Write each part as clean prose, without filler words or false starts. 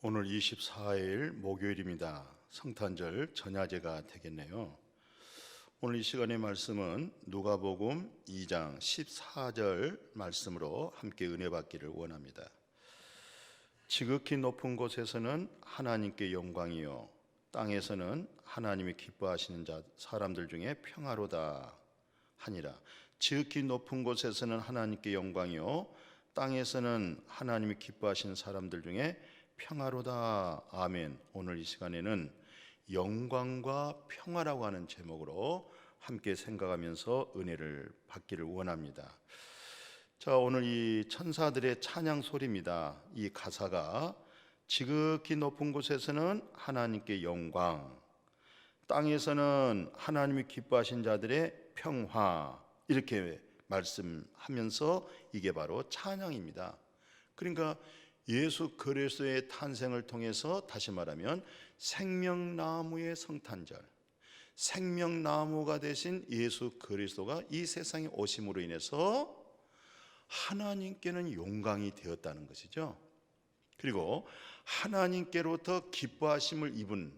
오늘 24일 목요일입니다. 성탄절 전야제가 되겠네요. 오늘 이 시간의 말씀은 누가복음 2장 14절 말씀으로 함께 은혜 받기를 원합니다. 지극히 높은 곳에서는 하나님께 영광이요 땅에서는 하나님이 기뻐하시는 사람들 중에 평화로다 하니라. 지극히 높은 곳에서는 하나님께 영광이요 땅에서는 하나님이 기뻐하시는 사람들 중에 평화로다. 아멘. 오늘 이 시간에는 영광과 평화라고 하는 제목으로 함께 생각하면서 은혜를 받기를 원합니다. 자, 오늘 이 천사들의 찬양 소리입니다. 이 가사가 지극히 높은 곳에서는 하나님께 영광, 땅에서는 하나님이 기뻐하신 자들의 평화, 이렇게 말씀하면서 이게 바로 찬양입니다. 그러니까 예수 그리스도의 탄생을 통해서 다시 말하면 생명나무의 성탄절, 생명나무가 되신 예수 그리스도가 이 세상에 오심으로 인해서 하나님께는 영광이 되었다는 것이죠. 그리고 하나님께로부터 기뻐하심을 입은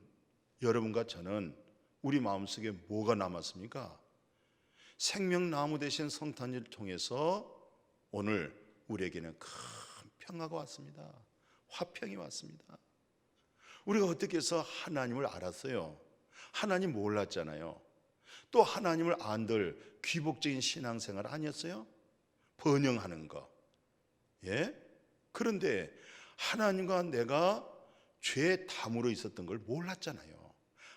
여러분과 저는 우리 마음속에 뭐가 남았습니까? 생명나무 되신 성탄절을 통해서 오늘 우리에게는 큰 평화가 왔습니다. 화평이 왔습니다. 우리가 어떻게 해서 하나님을 알았어요? 하나님 몰랐잖아요. 또 하나님을 안들 귀복적인 신앙생활 아니었어요? 번영하는 거. 예? 그런데 하나님과 내가 죄에 담으로 있었던 걸 몰랐잖아요.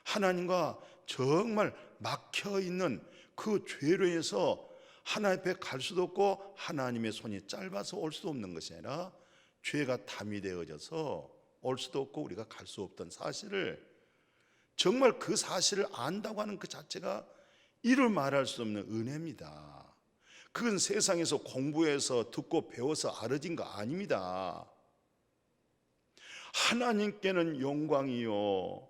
하나님과 정말 막혀있는 그 죄로 인해서 하나님 앞에 갈 수도 없고 하나님의 손이 짧아서 올 수도 없는 것이 아니라 죄가 담이 되어져서 올 수도 없고 우리가 갈 수 없던 사실을, 정말 그 사실을 안다고 하는 그 자체가 이를 말할 수 없는 은혜입니다. 그건 세상에서 공부해서 듣고 배워서 알아진 거 아닙니다. 하나님께는 영광이요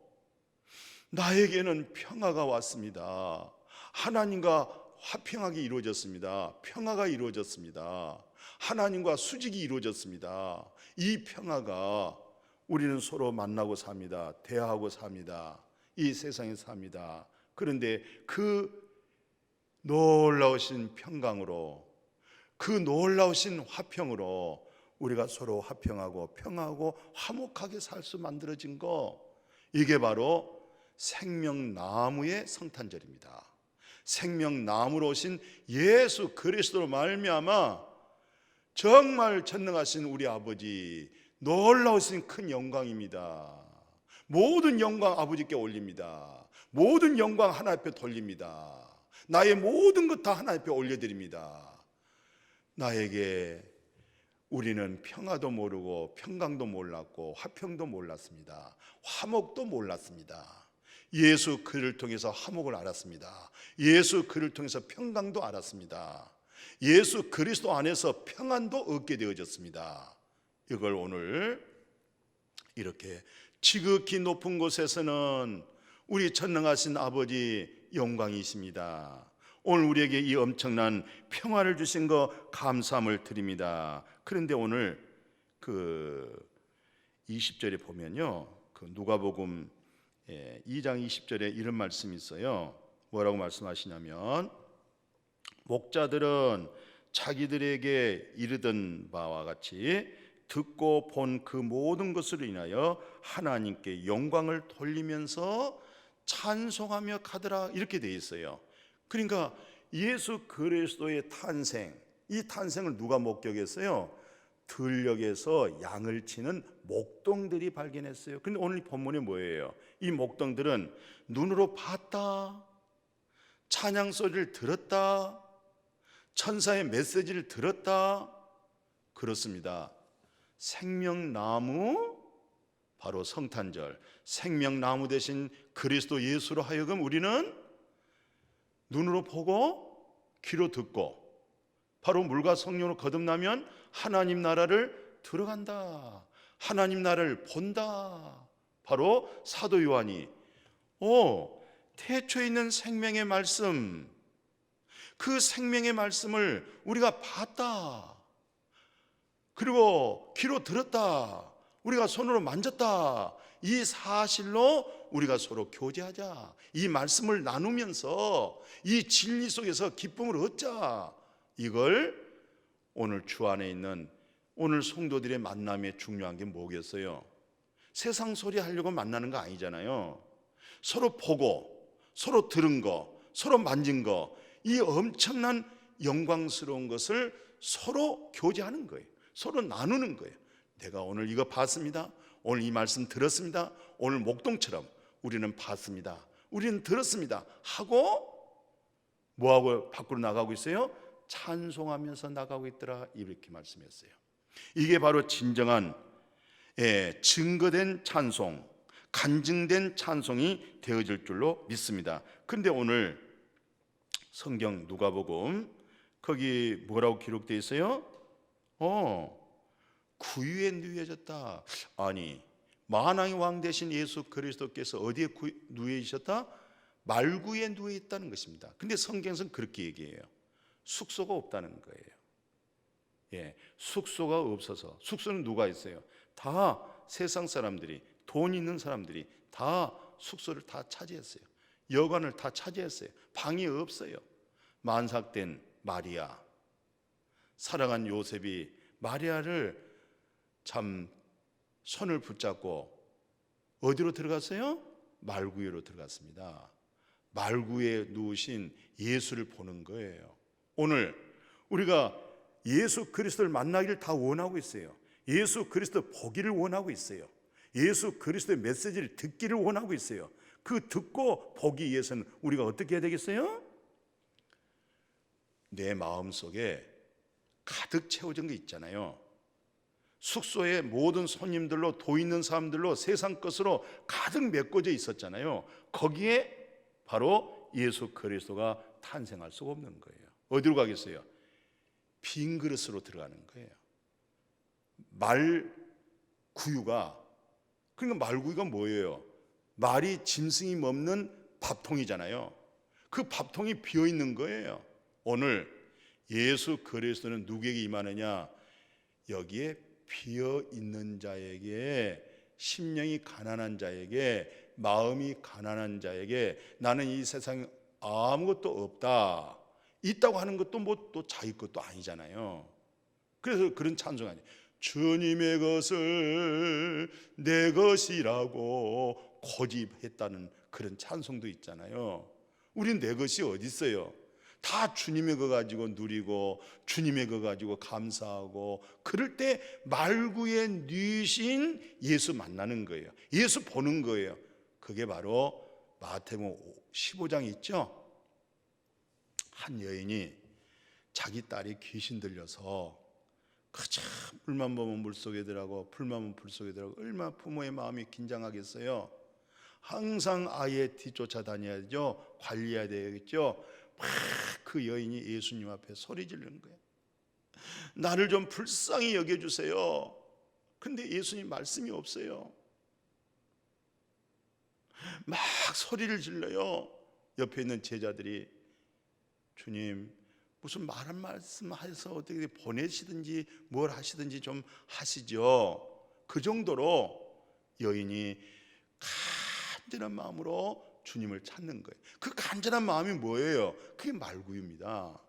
나에게는 평화가 왔습니다. 하나님과 화평하게 이루어졌습니다. 평화가 이루어졌습니다. 하나님과 수직이 이루어졌습니다. 이 평화가 우리는 서로 만나고 삽니다. 대화하고 삽니다. 이 세상에 삽니다. 그런데 그 놀라우신 평강으로, 그 놀라우신 화평으로 우리가 서로 화평하고 평화하고 화목하게 살 수 만들어진 거, 이게 바로 생명나무의 성탄절입니다. 생명나무로 오신 예수 그리스도로 말미암아 정말 전능하신 우리 아버지, 놀라우신 큰 영광입니다. 모든 영광 아버지께 올립니다. 모든 영광 하나님 앞에 돌립니다. 나의 모든 것 다 하나님 앞에 올려드립니다. 나에게 우리는 평화도 모르고 평강도 몰랐고 화평도 몰랐습니다. 화목도 몰랐습니다. 예수 그를 통해서 화목을 알았습니다. 예수 그를 통해서 평강도 알았습니다. 예수 그리스도 안에서 평안도 얻게 되어졌습니다. 이걸 오늘 이렇게 지극히 높은 곳에서는 우리 전능하신 아버지 영광이십니다. 오늘 우리에게 이 엄청난 평화를 주신 거 감사함을 드립니다. 그런데 오늘 그 20절에 보면요, 그 누가복음 2장 20절에 이런 말씀이 있어요. 뭐라고 말씀하시냐면, 목자들은 자기들에게 이르던 바와 같이 듣고 본 그 모든 것으로 인하여 하나님께 영광을 돌리면서 찬송하며 가더라, 이렇게 되어 있어요. 그러니까 예수 그리스도의 탄생, 이 탄생을 누가 목격했어요? 들녘에서 양을 치는 목동들이 발견했어요. 근데 오늘 본문이 뭐예요? 이 목동들은 눈으로 봤다, 찬양 소리를 들었다, 천사의 메시지를 들었다. 그렇습니다. 생명나무, 바로 성탄절, 생명나무 대신 그리스도 예수로 하여금 우리는 눈으로 보고 귀로 듣고 바로 물과 성령으로 거듭나면 하나님 나라를 들어간다, 하나님 나라를 본다. 바로 사도 요한이 태초에 있는 생명의 말씀, 그 생명의 말씀을 우리가 봤다, 그리고 귀로 들었다, 우리가 손으로 만졌다. 이 사실로 우리가 서로 교제하자. 이 말씀을 나누면서 이 진리 속에서 기쁨을 얻자. 이걸 오늘 주 안에 있는 오늘 성도들의 만남의 중요한 게 뭐겠어요? 세상 소리 하려고 만나는 거 아니잖아요. 서로 보고, 서로 들은 거, 서로 만진 거, 이 엄청난 영광스러운 것을 서로 교제하는 거예요. 서로 나누는 거예요. 내가 오늘 이거 봤습니다. 오늘 이 말씀 들었습니다. 오늘 목동처럼 우리는 봤습니다. 우리는 들었습니다. 하고 뭐하고 밖으로 나가고 있어요? 찬송하면서 나가고 있더라. 이렇게 말씀했어요. 이게 바로 진정한 증거된 찬송, 간증된 찬송이 되어질 줄로 믿습니다. 근데 오늘 성경 누가복음 거기 뭐라고 기록되어 있어요? 구유에 누워졌다. 아니, 만왕의 왕 되신 예수 그리스도께서 어디에 누워 있었다? 말구에 누워 있다는 것입니다. 근데 성경에서는 그렇게 얘기해요. 숙소가 없다는 거예요. 숙소가 없어서. 숙소는 누가 있어요? 다 세상 사람들이, 돈 있는 사람들이 다 숙소를 다 차지했어요. 여관을 다 차지했어요. 방이 없어요. 만삭된 마리아, 사랑한 요셉이 마리아를 참 손을 붙잡고 어디로 들어갔어요? 말구유로 들어갔습니다. 말구에 누우신 예수를 보는 거예요. 오늘 우리가 예수 그리스도를 만나기를 다 원하고 있어요. 예수 그리스도 보기를 원하고 있어요. 예수 그리스도의 메시지를 듣기를 원하고 있어요. 그 듣고 보기 위해서는 우리가 어떻게 해야 되겠어요? 내 마음속에 가득 채워진 게 있잖아요. 숙소에 모든 손님들로, 도 있는 사람들로, 세상 것으로 가득 메꿔져 있었잖아요. 거기에 바로 예수 그리스도가 탄생할 수가 없는 거예요. 어디로 가겠어요? 빈 그릇으로 들어가는 거예요. 말구유가, 그러니까 말구유가 뭐예요? 말이 짐승이 먹는 밥통이잖아요. 그 밥통이 비어 있는 거예요. 오늘 예수 그리스도는 누구에게 임하느냐? 여기에 비어 있는 자에게, 심령이 가난한 자에게, 마음이 가난한 자에게, 나는 이 세상에 아무것도 없다, 있다고 하는 것도 뭐 또 자기 것도 아니잖아요. 그래서 그런 찬송 아니에요. 주님의 것을 내 것이라고 고집했다는 그런 찬송도 있잖아요. 우린 내 것이 어디 있어요? 다 주님의 거 가지고 누리고 주님의 거 가지고 감사하고, 그럴 때 말구에 누이신 예수 만나는 거예요. 예수 보는 거예요. 그게 바로 마태복음 15장 있죠. 한 여인이 자기 딸이 귀신 들려서 그저 물만 보면 물속에 들어가고 불만 보면 불속에 들어가고, 얼마나 부모의 마음이 긴장하겠어요. 항상 아이의 뒤쫓아 다녀야죠. 관리해야 되겠죠. 막 그 여인이 예수님 앞에 소리 지르는 거예요. 나를 좀 불쌍히 여겨주세요. 근데 예수님 말씀이 없어요. 막 소리를 질러요. 옆에 있는 제자들이, 주님 무슨 말 한 말씀 해서 어떻게 보내시든지 뭘 하시든지 좀 하시죠. 그 정도로 여인이 간절한 마음으로 주님을 찾는 거예요. 그 간절한 마음이 뭐예요? 그게 말구유입니다.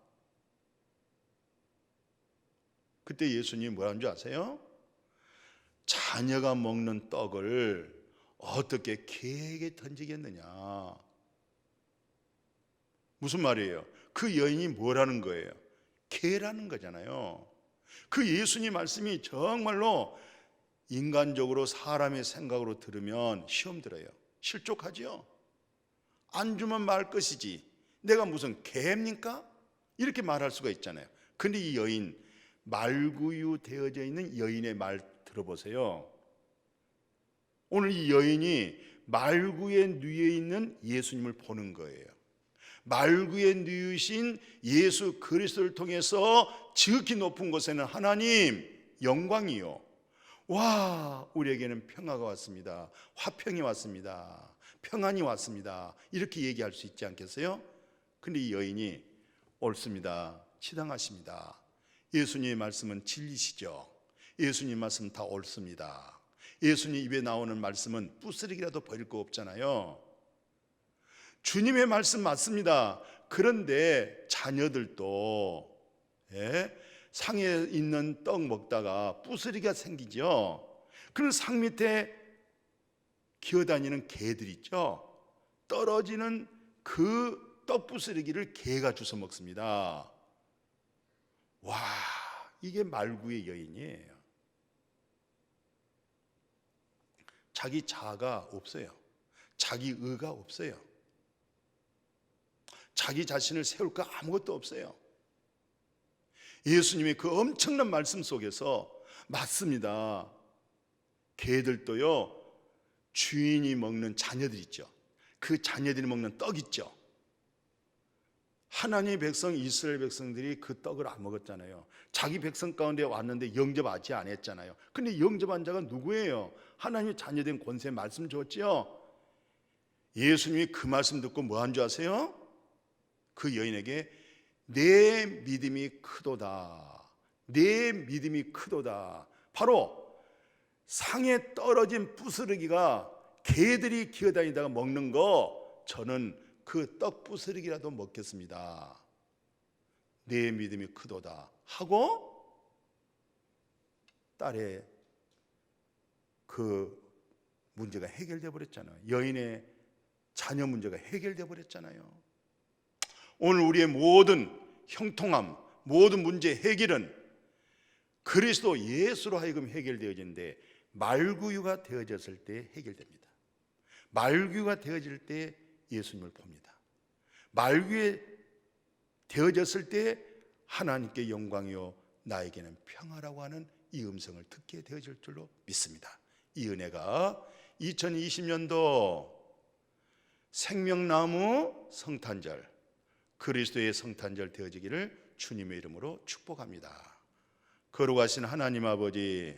그때 예수님이 뭐라는 줄 아세요? 자녀가 먹는 떡을 어떻게 개에게 던지겠느냐. 무슨 말이에요? 그 여인이 뭐라는 거예요? 개라는 거잖아요. 그 예수님 말씀이 정말로 인간적으로 사람의 생각으로 들으면 시험 들어요. 실족하죠. 안 주면 말 것이지 내가 무슨 개입니까? 이렇게 말할 수가 있잖아요. 근데 이 여인, 말구유 되어져 있는 여인의 말 들어보세요. 오늘 이 여인이 말구에 누워 있는 예수님을 보는 거예요. 말구에 누우신 예수 그리스도를 통해서 지극히 높은 곳에는 하나님 영광이요, 와, 우리에게는 평화가 왔습니다, 화평이 왔습니다, 평안이 왔습니다, 이렇게 얘기할 수 있지 않겠어요? 근데 이 여인이 옳습니다, 치당하십니다, 예수님의 말씀은 진리시죠, 예수님 말씀 다 옳습니다, 예수님 입에 나오는 말씀은 부스러기라도 버릴 거 없잖아요. 주님의 말씀 맞습니다. 그런데 자녀들도 상에 있는 떡 먹다가 부스러기가 생기죠. 그런 상 밑에 기어다니는 개들 있죠. 떨어지는 그 떡 부스러기를 개가 주워 먹습니다. 와, 이게 말구의 여인이에요. 자기 자아가 없어요. 자기 의가 없어요. 자기 자신을 세울 거 아무것도 없어요. 예수님의 그 엄청난 말씀 속에서 맞습니다. 개들도요, 주인이 먹는 자녀들 있죠. 그 자녀들이 먹는 떡 있죠. 하나님의 백성 이스라엘 백성들이 그 떡을 안 먹었잖아요. 자기 백성 가운데 왔는데 영접하지 않았잖아요. 근데 영접한 자가 누구예요? 하나님의 자녀된 권세 말씀 줬죠. 예수님이 그 말씀 듣고 뭐 한 줄 아세요? 그 여인에게 내 믿음이 크도다. 내 믿음이 크도다. 바로 상에 떨어진 부스러기가 개들이 기어다니다가 먹는 거, 저는 그 떡 부스러기라도 먹겠습니다. 내 믿음이 크도다 하고 딸의 그 문제가 해결돼 버렸잖아요. 여인의 자녀 문제가 해결돼 버렸잖아요. 오늘 우리의 모든 형통함, 모든 문제 해결은 그리스도 예수로 하여금 해결되어지는데, 말구유가 되어졌을 때 해결됩니다. 말구유가 되어질 때 예수님을 봅니다. 말구유에 되어졌을 때 하나님께 영광이요 나에게는 평화라고 하는 이 음성을 듣게 되어질 줄로 믿습니다. 이 은혜가 2020년도 생명나무 성탄절, 그리스도의 성탄절 되어지기를 주님의 이름으로 축복합니다. 거룩하신 하나님 아버지,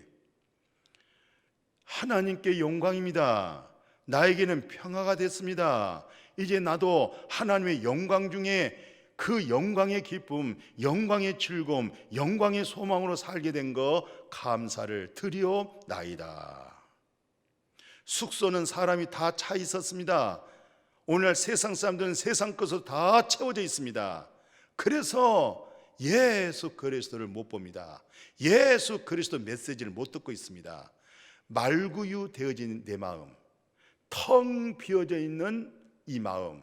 하나님께 영광입니다. 나에게는 평화가 됐습니다. 이제 나도 하나님의 영광 중에 그 영광의 기쁨, 영광의 즐거움, 영광의 소망으로 살게 된 거 감사를 드리옵나이다. 숙소는 사람이 다 차 있었습니다. 오늘날 세상 사람들은 세상 것으로 다 채워져 있습니다. 그래서 예수 그리스도를 못 봅니다. 예수 그리스도 메시지를 못 듣고 있습니다. 말구유 되어진 내 마음, 텅 비어져 있는 이 마음,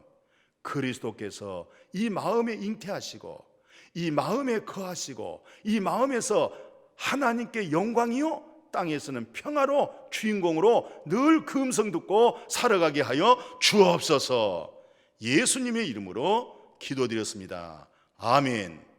그리스도께서 이 마음에 잉태하시고 이 마음에 거하시고 이 마음에서 하나님께 영광이요 땅에서는 평화로 주인공으로 늘 그 음성 듣고 살아가게 하여 주옵소서. 예수님의 이름으로 기도드렸습니다. 아멘.